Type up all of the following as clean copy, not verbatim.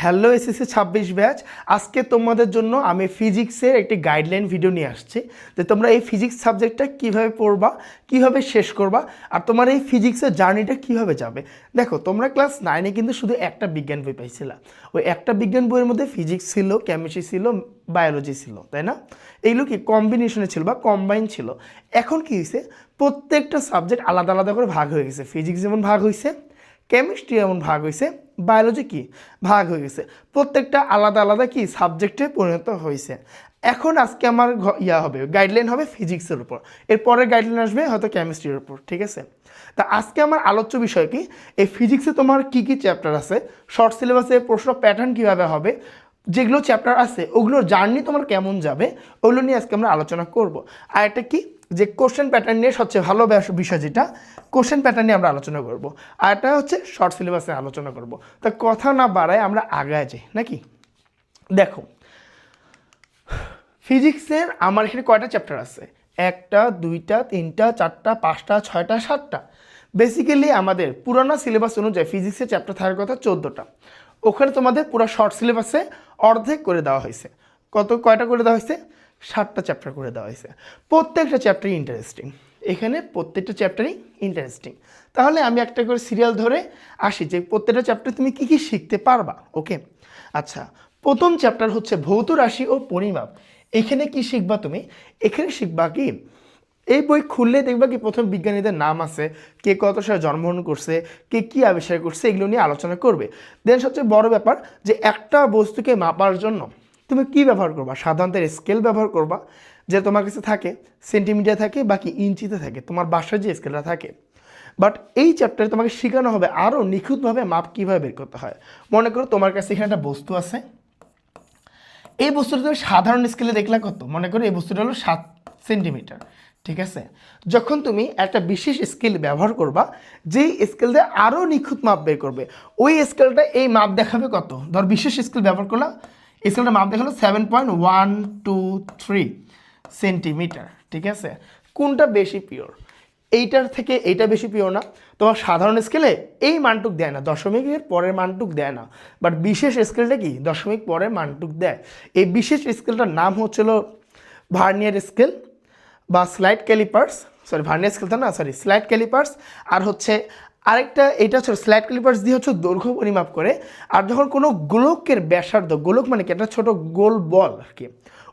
Hello SSC 26 batch. আজকে তোমাদের জন্য আমি ফিজিক্সের একটি গাইডলাইন ভিডিও নিয়ে আসছি যে তোমরা এই ফিজিক্স সাবজেক্টটা কিভাবে পড়বা, কিভাবে শেষ করবা, আর তোমার এই ফিজিক্সের জার্নিটা কিভাবে যাবে। দেখো, তোমরা ক্লাস 9-এ কিন্তু শুধু একটা বিজ্ঞান বই পাইছিলা। ওই একটা বিজ্ঞান বইয়ের মধ্যে ফিজিক্স ছিল, কেমিস্ট্রি ছিল, বায়োলজি ছিল, তাই না? এইগুলো কি কম্বিনেশনে ছিল বা কম্বাইন ছিল। এখন কি হয়েছে, প্রত্যেকটা সাবজেক্ট আলাদা আলাদা করে ভাগ হয়ে গেছে। ফিজিক্স যেমন ভাগ হয়েছে, কেমিস্ট্রি এমন ভাগ হয়েছে, বায়োলজি কি ভাগ হয়ে গেছে। প্রত্যেকটা আলাদা আলাদা কি সাবজেক্টে পরিণত হয়েছে। এখন আজকে আমার হবে গাইডলাইন হবে ফিজিক্সের উপর, এরপরের গাইডলাইন আসবে হয়তো কেমিস্ট্রির উপর, ঠিক আছে? তা আজকে আমার আলোচ্য বিষয় কি, এই ফিজিক্সে তোমার কি কি চ্যাপ্টার আছে, শর্ট সিলেবাসে প্রশ্ন প্যাটার্ন কীভাবে হবে, যেগুলো চ্যাপ্টার আছে ওগুলোর জার্নি তোমার কেমন যাবে, ওগুলো নিয়ে আজকে আমরা আলোচনা করব। আর এটা কি, যে কোশ্চেন প্যাটার্ন নিয়ে সবচেয়ে ভালো বিষয় যেটা, কোশ্চেন প্যাটার্ন নিয়ে আমরা আলোচনা করব। আর এটা হচ্ছে শর্ট সিলেবাসে আলোচনা করব। তা কথা না বাড়ায় আমরা আগায় যাই নাকি। দেখো, ফিজিক্সের আমার এখানে কয়টা চ্যাপ্টার আছে? 1টা 2টা 3টা 4টা 5টা 6টা 7টা। বেসিক্যালি আমাদের পুরানো সিলেবাস অনুযায়ী ফিজিক্সের চ্যাপ্টার থাকার কথা 14টা। ওখানে তোমাদের পুরো শর্ট সিলেবাসে অর্ধেক করে দেওয়া হয়েছে। কয়টা করে দেওয়া হয়েছে? 7টা চ্যাপ্টার করে দেওয়া হয়েছে। প্রত্যেকটা চ্যাপ্টারই ইন্টারেস্টিং, এখানে প্রত্যেকটা চ্যাপ্টারই ইন্টারেস্টিং। তাহলে আমি একটা করে সিরিয়াল ধরে আসি যে প্রত্যেকটা চ্যাপ্টার তুমি কী কী শিখতে পারবা। ওকে, আচ্ছা, প্রথম চ্যাপ্টার হচ্ছে ভৌত রাশি ও পরিমাপ। এখানে কি শিখবা তুমি? এখানে শিখবা কি, এই বই খুললে দেখবা কি প্রথম বিজ্ঞানীদের নাম আছে, কে কত সালে জন্মগ্রহণ করছে, কে কী আবিষ্কার করছে, এগুলো নিয়ে আলোচনা করবে। দেন সবচেয়ে বড় ব্যাপার যে একটা বস্তুকে মাপার জন্য তুমি কি ব্যবহার করবা? সাধারণত স্কেল ব্যবহার করবা, যে তোমার কাছে থাকে সেন্টিমিটার থাকে বাকি ইঞ্চিতে থাকে, তোমার বাসায় যে স্কেলটা থাকে। বাট এই চ্যাপ্টারে তোমাকে শেখানো হবে আরও নিখুঁতভাবে মাপ কীভাবে বের করতে হয়। মনে করো তোমার কাছে এখানে একটা বস্তু আছে, এই বস্তুটা তুমি সাধারণ স্কেলে দেখলে কত, মনে করো এই বস্তুটা হলো 7 সেন্টিমিটার, ঠিক আছে? যখন তুমি একটা বিশেষ স্কেল ব্যবহার করবা, যেই স্কেল দিয়ে আরও নিখুঁত মাপ বের করবে, ওই স্কেলটা এই মাপ দেখাবে কত। ধর বিশেষ স্কেল ব্যবহার করলাম, স্কেলটা মাপ দেখালো 7.123 সেন্টিমিটার, ঠিক আছে? কোনটা বেশি পিওর? এইটার থেকে এইটা বেশি পিওর না। তোমার সাধারণ স্কেলে এই মানটুক দেয় না, দশমিকের পরের মানটুক দেয় না, বাট বিশেষ স্কেলটা কি দশমিক পরের মানটুক দেয়। এই বিশেষ স্কেলটার নাম হচ্ছিল ভার্নিয়ার স্কেল বা স্লাইড ক্যালিপার্স। ভার্নিয়ার স্কেলটা না, স্লাইড ক্যালিপার্স। আর হচ্ছে আরেকটা, এটা হচ্ছে স্লাইড ক্যালিপার্স দিয়ে হচ্ছে দৈর্ঘ্য পরিমাপ করে। আর যখন কোনো গোলকের ব্যাসার্ধ, গোলক মানে কি একটা ছোট গোল বল আর কি,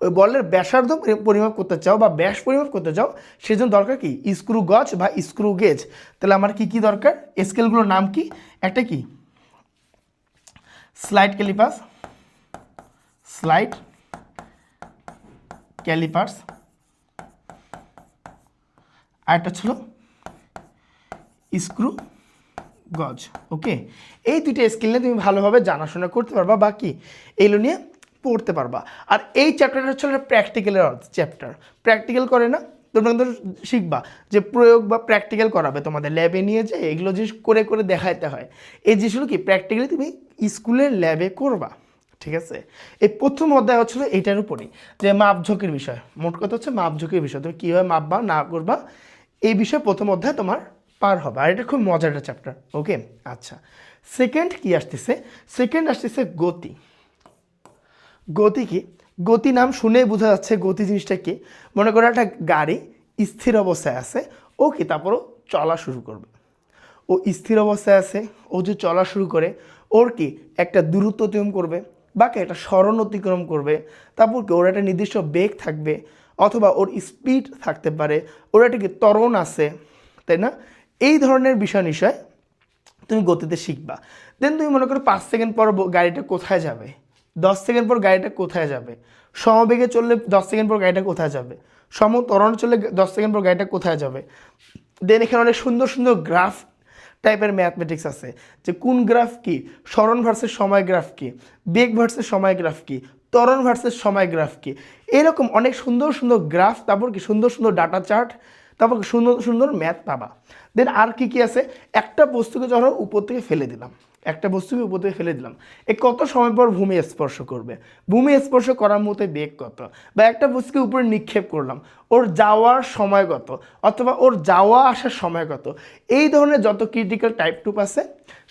ওই বলের ব্যাসার্ধ পরিমাপ করতে চাও বা ব্যাস পরিমাপ করতে চাও, সেজন্য দরকার কি স্ক্রু গজ বা স্ক্রু গেজ। তাহলে আমার কি কি দরকার? স্কেলগুলোর নাম কি? একটা কি স্লাইড ক্যালিপার্স, স্লাইড ক্যালিপার্স, আর একটা ছিল স্ক্রু গজ। ওকে, এই দুইটা স্কিল নিয়ে তুমি ভালোভাবে জানাশোনা করতে পারবা, বাকি এইগুলো নিয়ে পড়তে পারবা। আর এই চ্যাপ্টারটা হচ্ছে প্র্যাকটিক্যালের চ্যাপ্টার। প্র্যাকটিক্যাল করে না, তোমরা কিন্তু শিখবা যে প্রয়োগ বা প্র্যাকটিক্যাল করাবে তোমাদের ল্যাবে নিয়ে, যে এগুলো জিনিস করে করে দেখাইতে হয়। এই জিনিসগুলো কি প্র্যাকটিক্যালি তুমি স্কুলের ল্যাবে করবা, ঠিক আছে? এই প্রথম অধ্যায় হচ্ছিলো এইটার উপরেই, যে মাপঝোঁকের বিষয়। মোট কথা হচ্ছে মাপঝোঁকের বিষয়, তুমি কীভাবে মাপবা না করবা এই বিষয়ে প্রথম অধ্যায় তোমার পার হবে। আর এটা খুব মজার একটা চ্যাপ্টার। ওকে, আচ্ছা, সেকেন্ড কি আসতেছে? সেকেন্ড আসতেছে গতি। গতি কি? গতি নাম শুনেই বোঝা যাচ্ছে গতি জিনিসটা কি। মনে করো একটা গাড়ি স্থির অবস্থায় আছে, ও কি তারপরও চলা শুরু করবে। ও স্থির অবস্থায় আছে, ও যে চলা শুরু করে, ওর কি একটা দূরত্ব অতিক্রম করবে, বাকি একটা সরণ অতিক্রম করবে, তারপর কি ওর একটা নির্দিষ্ট বেগ থাকবে, অথবা ওর স্পিড থাকতে পারে, ওর একটা কি ত্বরণ আছে, তাই না? এই ধরনের বিষয় নিশ্চয় তুমি গতিতে শিখবা। দেন তুমি মনে করো 5 সেকেন্ড পর গাড়িটা কোথায় যাবে, 10 সেকেন্ড পর গাড়িটা কোথায় যাবে, সমবেগে চললে 10 সেকেন্ড পর গাড়িটা কোথায় যাবে, সমত্বরণে চললে 10 সেকেন্ড পর গাড়িটা কোথায় যাবে। দেন এখানে অনেক সুন্দর সুন্দর গ্রাফ টাইপের ম্যাথমেটিক্স আছে, যে কোন গ্রাফ কি, সরণ ভার্সেস সময় গ্রাফ কি, বেগ ভার্সেস সময় গ্রাফ কি, ত্বরণ ভার্সেস সময় গ্রাফ কি, এরকম অনেক সুন্দর সুন্দর গ্রাফ, তারপর কি সুন্দর সুন্দর ডাটা চার্ট, তারপর সুন্দর সুন্দর ম্যাথ পাবা। দেন আর কি কি আছে, একটা বস্তুকে ধরো উপর থেকে ফেলে দিলাম, একটা বস্তুকে উপর থেকে ফেলে দিলাম, এ কত সময় পর ভূমি স্পর্শ করবে, ভূমি স্পর্শ করার মতো বেগ কত, বা একটা বস্তুকে উপরে নিক্ষেপ করলাম, ওর যাওয়ার সময় কত, অথবা ওর যাওয়া আসার সময় কত, এই ধরনের যত ক্রিটিক্যাল টাইপ টুপ আছে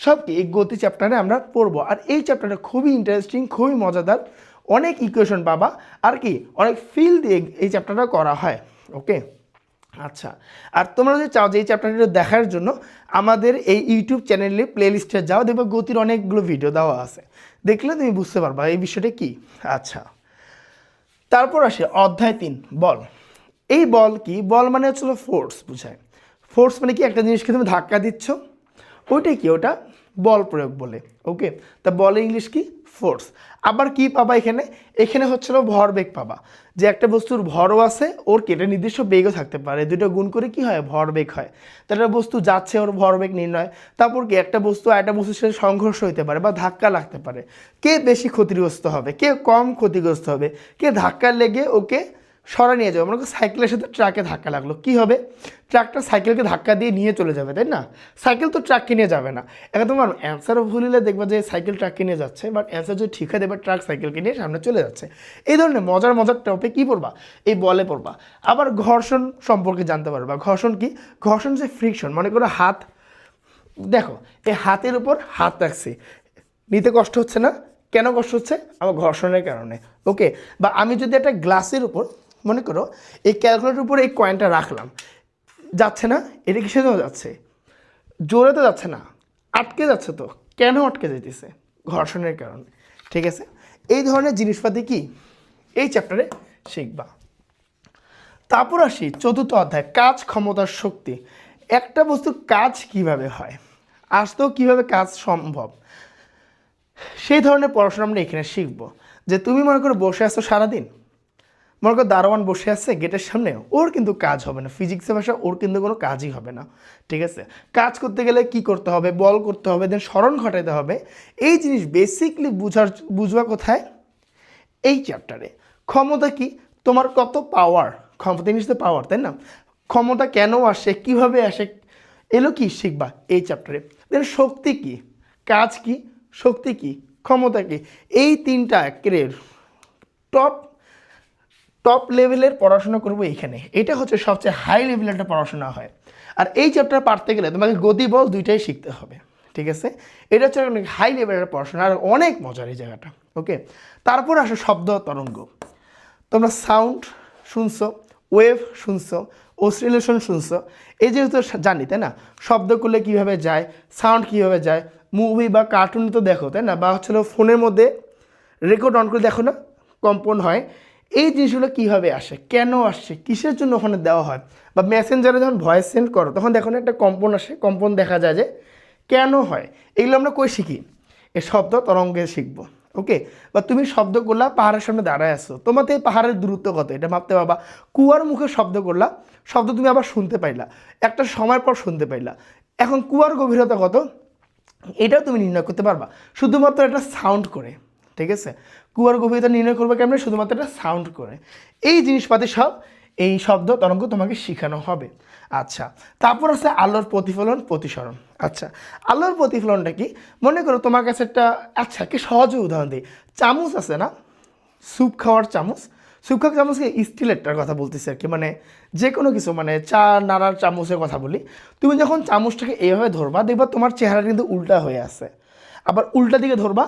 সব কি এই গতি চ্যাপ্টারে আমরা পড়বো। আর এই চ্যাপ্টারটা খুবই ইন্টারেস্টিং, খুবই মজাদার, অনেক ইকুয়েশন পাবা, আর কি অনেক ফিল দিয়ে এই চ্যাপ্টারটা করা হয়। ওকে, আচ্ছা, আর তোমরা যদি চাও যে এই চ্যাপ্টারটা দেখার জন্য আমাদের এই ইউটিউব চ্যানেলে প্লেলিস্টে যাও, দেখবে গতির অনেকগুলো ভিডিও দেওয়া আছে, দেখলে তুমি বুঝতে পারবা এই বিষয়টা কি। আচ্ছা, তারপর আসে অধ্যায় 3 বল। এই বল কি, বল মানে হচ্ছে ফোর্স বুঝায়। ফোর্স মানে কি, একটা জিনিসকে তুমি ধাক্কা দিচ্ছ, ওইটাই কি, ওটা বল প্রয়োগ বলে। ওকে, তা বলে ইংলিশ কি, ফোর্স। আবার কি পাবা এখানে, এখানে হচ্ছিল ভরবেগ পাবা, যে একটা বস্তুর ভরও আছে, ওর কেটে নির্দিষ্ট বেগও থাকতে পারে, দুটো গুণ করে কি হয়, ভরবেগ হয়। তো একটা বস্তু যাচ্ছে, ওর ভরবেগ নির্ণয়। তারপর কি, একটা বস্তু একটা বস্তুর সাথে সংঘর্ষ হতে পারে বা ধাক্কা লাগতে পারে, কে বেশি ক্ষতিগ্রস্ত হবে, কে কম ক্ষতিগ্রস্ত হবে, কে ধাক্কা লেগে ওকে সরা নিয়ে যাবে। মনে করো সাইকেলের সাথে ট্রাকে ধাক্কা লাগলো, কি হবে, ট্রাকটা সাইকেলকে ধাক্কা দিয়ে নিয়ে চলে যাবে, তাই না? সাইকেল তো ট্রাককে নিয়ে যাবে না। এখন তোমার অ্যান্সারও ভুল হলে দেখবা যে সাইকেল ট্রাককে নিয়ে যাচ্ছে, বাট অ্যান্সার যদি ঠিক হয় দেবে ট্রাক সাইকেলকে নিয়ে সামনে চলে যাচ্ছে। এই ধরনের মজার মজার টপিক কী পড়বা, এই বলে পড়বা। আবার ঘর্ষণ সম্পর্কে জানতে পারবা। ঘর্ষণ কি, ঘর্ষণ যে ফ্রিকশন, মনে করো হাত, দেখো এই হাতের উপর হাত রাখছি, নিতে কষ্ট হচ্ছে না, কেন কষ্ট হচ্ছে, আমার ঘর্ষণের কারণে। ওকে, বা আমি যদি একটা গ্লাসের উপর, মনে করো এই ক্যালকুলেটরের উপর এই কয়েনটা রাখলাম, যাচ্ছে না, এটা কিসের জন্য যাচ্ছে, জোরে তো যাচ্ছে না, আটকে যাচ্ছে, তো কেন আটকে যেতেছে, ঘর্ষণের কারণে। ঠিক আছে, এই ধরনের জিনিসপাতি কি এই চ্যাপ্টারে শিখবা। তারপর আসি 4র্থ অধ্যায়, কাজ, ক্ষমতার, শক্তি। একটা বস্তুর কাজ কিভাবে হয়, আসতেও কিভাবে কাজ সম্ভব, সেই ধরনের পড়াশোনা আমরা এখানে শিখবো। যে তুমি মনে করো বসে আছো সারাদিন, মনে করো দারোয়ান বসে আছে গেটের সামনে, ওর কিন্তু কাজ হবে না, ফিজিক্সের ভাষা, ওর কিন্তু কোনো কাজই হবে না। ঠিক আছে, কাজ করতে গেলে কি করতে হবে, বল করতে হবে, দেন স্মরণ ঘটাতে হবে। এই জিনিস বেসিকলি বুঝবা কোথায়, এই চ্যাপ্টারে। ক্ষমতা কি, তোমার কত পাওয়ার, ক্ষমতা জিনিস তো পাওয়ার, তাই না? ক্ষমতা কেন আসে, কিভাবে আসে, এলো কি শিখবা এই চ্যাপ্টারে। দেন শক্তি কি, কাজ কি, শক্তি কি, ক্ষমতা কি, এই 3টা একের টপ লেভেলের পড়াশোনা করবো এইখানে। এটা হচ্ছে সবচেয়ে হাই লেভেলের একটা পড়াশোনা হয়। আর এই চ্যাপ্টার পারতে গেলে তোমাকে গতি বল দুইটাই শিখতে হবে। ঠিক আছে, এটা হচ্ছে অনেক হাই লেভেলের পড়াশোনা, আর অনেক মজার এই জায়গাটা। ওকে, তারপর আসো শব্দ তরঙ্গ। তোমরা সাউন্ড শুনছো, ওয়েভ শুনছো, অসিলেশন শুনছো, এই যেহেতু জানি, তাই না? শব্দ করলে কীভাবে যায়, সাউন্ড কীভাবে যায়, মুভি বা কার্টুন তো দেখো, তাই না? বা হচ্ছিল ফোনের মধ্যে রেকর্ড অন করে দেখো না, কম্পন হয়। এই জিনিসগুলো কীভাবে আসে, কেন আসছে, কিসের জন্য ওখানে দেওয়া হয়, বা মেসেঞ্জারে যখন ভয়েস সেন্ড করো তখন দেখো না একটা কম্পন আসে, কম্পন দেখা যায় যে কেন হয়, এগুলো আমরা কই শিখি, এই শব্দ তরঙ্গে শিখবো। ওকে, বা তুমি শব্দ করলা, পাহাড়ের সামনে দাঁড়ায় আসছো, তোমাদের এই পাহাড়ের দূরত্ব কত এটা মাপতে পারবা। কুয়ার মুখে শব্দ করলা, শব্দ তুমি আবার শুনতে পাইলা, একটা সময় পর শুনতে পাইলা, এখন কুয়ার গভীরতা কত এটাও তুমি নির্ণয় করতে পারবা শুধুমাত্র একটা সাউন্ড করে। ঠিক আছে, কুয়ার গভীরতা নির্ণয় করবে কেমন, শুধুমাত্র একটা সাউন্ড করে। এই জিনিসপাতি সব এই শব্দ তরঙ্গ তোমাকে শেখানো হবে। আচ্ছা, তারপর আছে আলোর প্রতিফলন, প্রতিসরণ। আচ্ছা, আলোর প্রতিফলনটা কি, মনে করো তোমার কাছে একটা, আচ্ছা কি সহজে উদাহরণ দিই, চামচ আছে না, স্যুপ খাওয়ার চামচ, স্যুপ খাওয়ার চামচকে স্টিলেরটার কথা বলতেছি আর কি, মানে যে কোনো কিছু, মানে চা নাড়ার চামচের কথা বলি। তুমি যখন চামচটাকে এইভাবে ধরবা, দেখবা তোমার চেহারা কিন্তু উল্টা হয়ে আছে, আবার উল্টা দিকে ধরবা,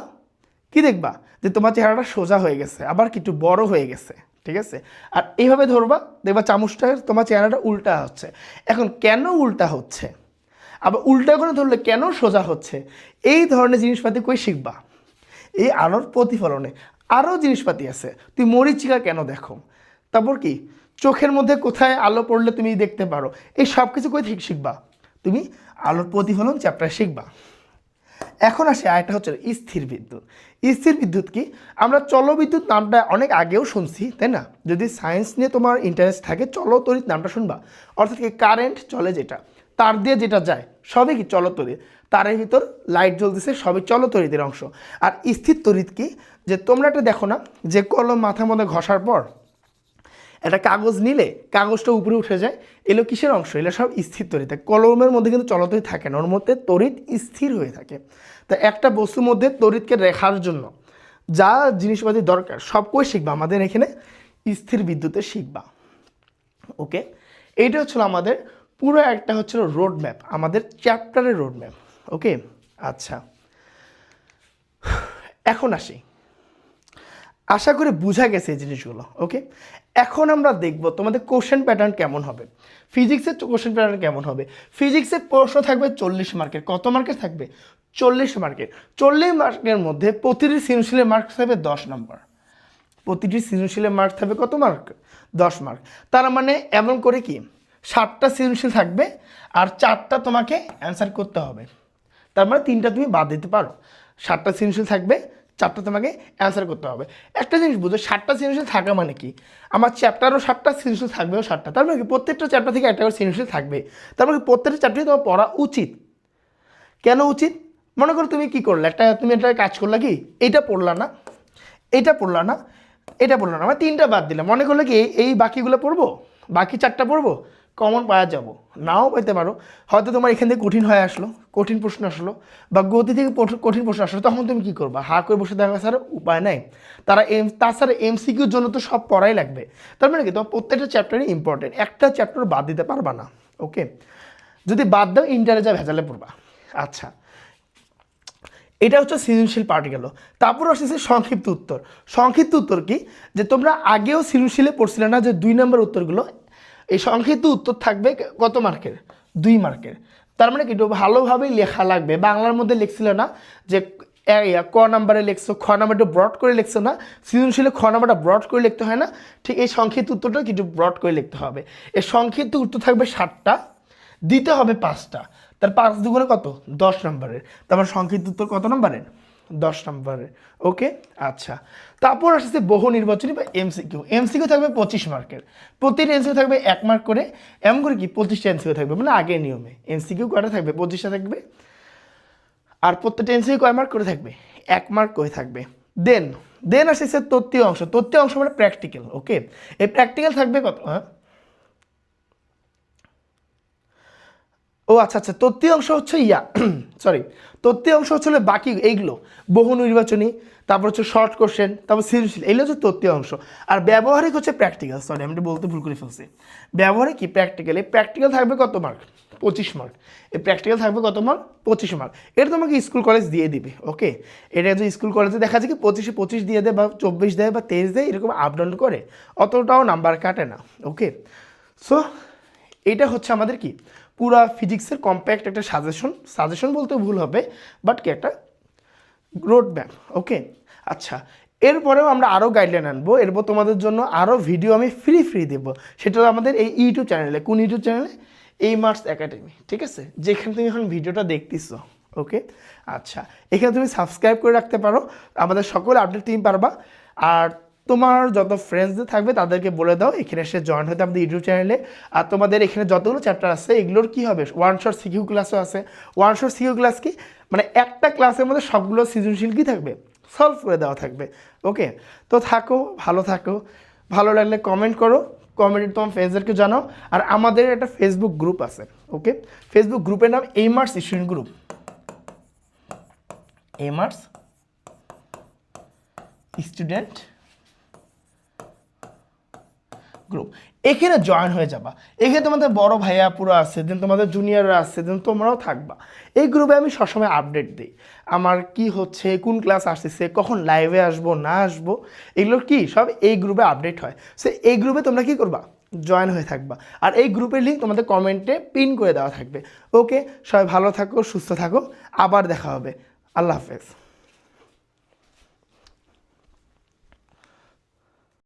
কি দেখবা যে তোমার চেহারাটা সোজা হয়ে গেছে, আবার কি একটু বড় হয়ে গেছে। ঠিক আছে, আর এইভাবে ধরবা, দেখবা চামচটা তোমার চেহারাটা উল্টা হচ্ছে। এখন কেন উল্টা হচ্ছে, আবার উল্টা করে ধরলে কেন সোজা হচ্ছে, এই ধরনের জিনিসপাতি কই শিখবা এই আলোর প্রতিফলনে। আরও জিনিসপাতি আছে, তুই মরিচিকা কেন দেখো, তারপর কি চোখের মধ্যে কোথায় আলো পড়লে তুমি দেখতে পারো, এই সব কিছু কই থেকে শিখবা, তুমি আলোর প্রতিফলন চ্যাপ্টার শিখবা। এখন আসে আরেকটা হচ্ছে স্থির বিদ্যুৎ। স্থির বিদ্যুৎ কি, আমরা চলবিদ্যুৎ নামটা অনেক আগেও শুনছি, তাই না? যদি সায়েন্স নিয়ে তোমার ইন্টারেস্ট থাকে চলতড়িৎ নামটা শুনবা, অর্থাৎ কি কারেন্ট চলে যেটা, তার দিয়ে যেটা যায় সবই কি চলতড়িৎ, তারের ভিতর লাইট জ্বলতেছে সবই চলতড়িতের অংশ। আর স্থির তড়িৎ কি, যে তোমরা একটা দেখো না, যে কলম মাথার মধ্যে ঘষার পর একটা কাগজ নিলে কাগজটা উপরে উঠে যায়, এগুলো কিসের অংশ? এগুলো সব স্থির তড়িৎ। কলমের মধ্যে কিন্তু চলতই থাকে না, ওর মধ্যে তড়িৎ স্থির হয়ে থাকে। তা একটা বস্তুর মধ্যে তড়িৎকে রেখার জন্য যা জিনিসপাতি দরকার সবকই শিখবা আমাদের এখানে স্থির বিদ্যুতে শিখবা। ওকে, এইটা হচ্ছিল আমাদের পুরো একটা হচ্ছিল রোড ম্যাপ, আমাদের চ্যাপ্টারের রোড ম্যাপ। ওকে, আচ্ছা এখন আসি, আশা করি বোঝা গেছে এই জিনিসগুলো। ওকে, এখন আমরা দেখব তোমাদের কোশ্চেন প্যাটার্ন কেমন হবে, ফিজিক্সের কোশ্চেন প্যাটার্ন কেমন হবে। ফিজিক্সের প্রশ্ন থাকবে 40 মার্কের। কত মার্কের থাকবে? 40 মার্কের। 40 মার্কের মধ্যে প্রতিটি সৃজনশীলের মার্ক থাকবে 10 নম্বর। প্রতিটি সৃজনশীলের মার্ক থাকবে কত মার্ক? 10 মার্ক। তার মানে এমন করে কি 7টা সৃজনশীল থাকবে আর 4টা তোমাকে অ্যান্সার করতে হবে। তার মানে 3টা তুমি বাদ দিতে পারো। 7টা সৃজনশীল থাকবে, 4টা তোমাকে অ্যান্সার করতে হবে। একটা জিনিস বুঝো, 7টা সৃজনশীল থাকা মানে কি, আমার চ্যাপ্টারও 7টা, সৃজনশীল থাকবেও 7টা। তার মানে কি প্রত্যেকটা চ্যাপ্টার থেকে একটা করে সৃজনশীল থাকবে। তার মানে প্রত্যেকটা চ্যাপ্টারই তোমার পড়া উচিত। কেন উচিত? মনে করো তুমি কি করলে, তুমি একটা কাজ করলা, কি এইটা পড়লা না, এইটা পড়লা না, এটা পড়লো না, আমার 3টা বাদ দিলাম। মনে করলে কি এই বাকিগুলো পড়বো, বাকি 4টা পড়বো, কমন পাওয়া যাবো, নাও পেতে পারো। হয়তো তোমার এখান থেকে কঠিন হয়ে আসলো, কঠিন প্রশ্ন আসলো, বা গতি থেকে কঠিন প্রশ্ন আসলো, তখন তুমি কী করবা? হা করে বসে দেখা ছাড়া উপায় নাই। তাছাড়া এমসিকিউর জন্য তো সব পড়াই লাগবে। তার মানে কি তোমার প্রত্যেকটা চ্যাপ্টারই ইম্পর্টেন্ট, একটা চ্যাপ্টার বাদ দিতে পারবা না। ওকে, যদি বাদ দাও ইন্টারে যা ভেজালে পড়বা। আচ্ছা, এটা হচ্ছে সৃজনশীল পার্ট গেল। তারপর আসছে সংক্ষিপ্ত উত্তর। সংক্ষিপ্ত উত্তর কি, যে তোমরা আগেও সৃজনশীলে পড়ছিলে না যে 2 নম্বর উত্তরগুলো, এই সংক্ষিপ্ত উত্তর থাকবে কত মার্কের? 2 মার্কের। তার মানে কি একটু ভালোভাবেই লেখা লাগবে। বাংলার মধ্যে লিখছিল না যে ক নাম্বারে লিখছো, খ নাম্বারটা ব্রড করে লিখছো না, সৃজনশীলে খ নাম্বারটা ব্রড করে লিখতে হয় না, ঠিক এই সংক্ষিপ্ত উত্তরটা কিছু ব্রড করে লিখতে হবে। এই সংক্ষিপ্ত উত্তর থাকবে 7টা, দিতে হবে 5টা, তার 5 দুগুণে কত? 10 নম্বরের। তারপর সংক্ষিপ্ত উত্তর কত নম্বরের? 10 নম্বরের। ওকে, আচ্ছা তারপর আসছে বহু নির্বাচনী বা এমসিকিউ। এমসিকিউ থাকবে 25 মার্কের। প্রতিটি এমসিকিউ থাকবে 1 মার্ক করে, এমন করে কি 25টা এমসিকিউ থাকবে, মানে আগের নিয়মে এমসিকিউ কয়টা থাকবে? 25টা থাকবে। আর প্রত্যেকটা এমসিকিউ কয় মার্ক করে থাকবে? 1 মার্ক করে থাকবে। দেন আসছে তত্ত্বীয় অংশ। তত্ত্বীয় অংশ মানে প্র্যাকটিক্যাল। ওকে, এই প্র্যাকটিক্যাল থাকবে কত? ও আচ্ছা আচ্ছা, তত্ত্বীয় অংশ হচ্ছে তত্ত্বীয় অংশ হচ্ছে বাকি এইগুলো, বহু নির্বাচনী, তারপর হচ্ছে শর্ট কোশ্চেন, তারপর সৃজনশীল, এইগুলো হচ্ছে তত্ত্বীয় অংশ। আর ব্যবহারিক হচ্ছে প্র্যাকটিক্যাল। আমি বলতে ভুল করে ফেলছি। ব্যবহারিক কি? প্র্যাকটিক্যাল। এই প্র্যাকটিক্যাল থাকবে কত মার্ক? 25 মার্ক। এই প্র্যাকটিক্যাল থাকবে কত মার্ক? 25 মার্ক। এটা তোমাকে স্কুল কলেজ দিয়ে দিবে। ওকে, এটা যদি স্কুল কলেজে দেখা যায় কি 25-এ 25 দিয়ে দেয়, বা 24 দেয়, বা 23 দেয়, এরকম আপ ডাউন করে, অতটাও নাম্বার কাটে না। ওকে, সো এটা হচ্ছে আমাদের কি পুরা ফিজিক্সের কম্প্যাক্ট একটা সাজেশন বলতে ভুল হবে, বাট কি একটা রোড ম্যাপ। ওকে, আচ্ছা এরপরেও আমরা আরও গাইডলাইন আনবো, এরপর তোমাদের জন্য আরও ভিডিও আমি ফ্রি দেবো। সেটা আমাদের এই ইউটিউব চ্যানেলে। কোন ইউটিউব চ্যানেলে? এই মার্কস একাডেমি। ঠিক আছে, যেখানে তুমি এখন ভিডিওটা দেখতেছো। ওকে, আচ্ছা এখানে তুমি সাবস্ক্রাইব করে রাখতে পারো, আমাদের সকল আপডেট টিম পারবা। আর তোমার যত ফ্রেন্ডসদের থাকবে তাদেরকে বলে দাও এখানে এসে জয়েন হতে আমাদের ইউটিউব চ্যানেলে। আর তোমাদের এখানে যতগুলো চ্যাপ্টার আছে এগুলোর কী হবে, ওয়ান শট সিকিউ ক্লাসও আছে। ওয়ান শট সিকিউ ক্লাস কি, মানে একটা ক্লাসের মধ্যে সবগুলো সৃজনশীল কী থাকবে, সলভ করে দেওয়া থাকবে। ওকে, তো থাকো, ভালো লাগলে কমেন্ট করো, কমেন্টে তোমার ফ্রেন্ডসদেরকে জানাও। আর আমাদের একটা ফেসবুক গ্রুপ আছে। ওকে, ফেসবুক গ্রুপের নাম এইমার্স স্টুডেন্ট গ্রুপ। এইমার্স স্টুডেন্ট গ্রুপ, এখানে জয়েন হয়ে যাবা। এখানে তোমাদের বড় ভাইয়া পুরো আছে, দেন তোমাদের জুনিয়ররা আছে, দেন তোমরাও থাকবা। এই গ্রুপে আমি সবসময় আপডেট দিই, আমার কি হচ্ছে, কোন ক্লাস আসতেছে, কখন লাইভে আসবো না আসবো, এগুলোর কি সব এই গ্রুপে আপডেট হয়। সো এই গ্রুপে তোমরা কি করবা, জয়েন হয়ে থাকবা। আর এই গ্রুপের লিঙ্ক তোমাদের কমেন্টে পিন করে দেওয়া থাকবে। ওকে, সবাই ভালো থাকো, সুস্থ থাকো, আবার দেখা হবে। আল্লাহ হাফেজ।